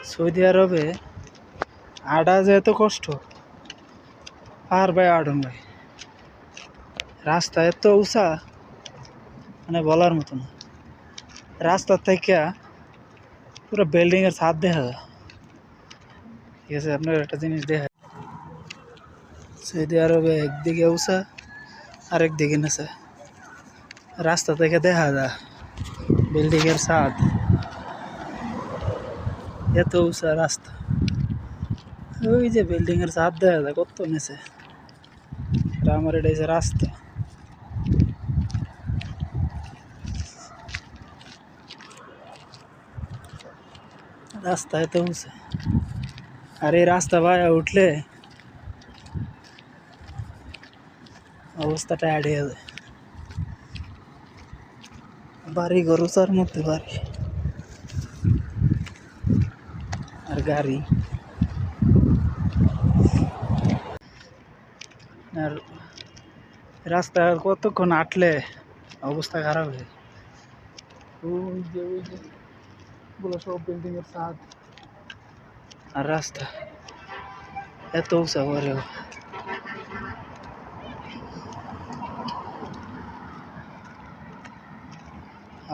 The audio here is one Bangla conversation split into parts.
সৌদি আরবে আডা যে এত কষ্ট আর ভাই আডুন ভাই রাস্তা এত উঁচা মানে বলার মতো না। রাস্তার থেকে পুরো বিল্ডিং এর ছাদ দেখা যায়। ঠিক আছে, আপনার একটা জিনিস দেখা, সৌদি আরবে একদিকে উঁচা আর একদিকে নিচে, রাস্তা থেকে দেখা যায় বিল্ডিং এর ছাদ, এত উঁচা রাস্তা। ওই যে বিল্ডিং এর ছাদ দেখা যায় কত নিচে, আর আমার এটা হচ্ছে রাস্তা। রাস্তা এত উঁচা, আর এই রাস্তা ভাইয়া উঠলে অবস্থাটা অ্যাড হয়ে যায়। বাড়ি ঘর উঁচার মধ্যে বাড়ি আর গাড়ি, আর রাস্তা কতক্ষণ আটলে অবস্থা খারাপ হয়। ওই যে গুলো সব বিল্ডিং এর ছাদ আর রাস্তা এত উঁচা পরেও।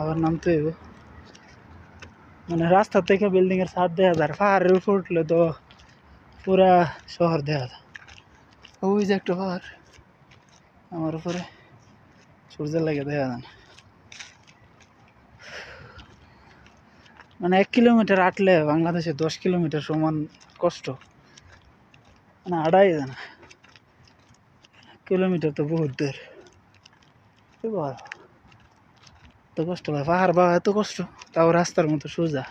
আবার নামতে হইব, মানে রাস্তা থেকে বিল্ডিং এর ছাদ দেখা যায়, পাহাড়ের উপর উঠলে তো পুরা শহর দেখা যায়। ওই যে একটা পাহাড় আমার উপরে, সূর্যের লাগে দেখা যায় না। মানে 1 কিলোমিটার আটলে বাংলাদেশে 10 কিলোমিটার সমান কষ্ট, মানে আড়াই যায় না। 1 কিলোমিটার তো বহুত দূর। এত কষ্ট ভাই, পাহাড় বা এত কষ্ট, তাও রাস্তার মতো সোজা।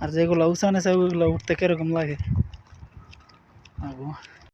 আর যেগুলো উঁচা নেছে ওইগুলো উঠতে কিরকম লাগে।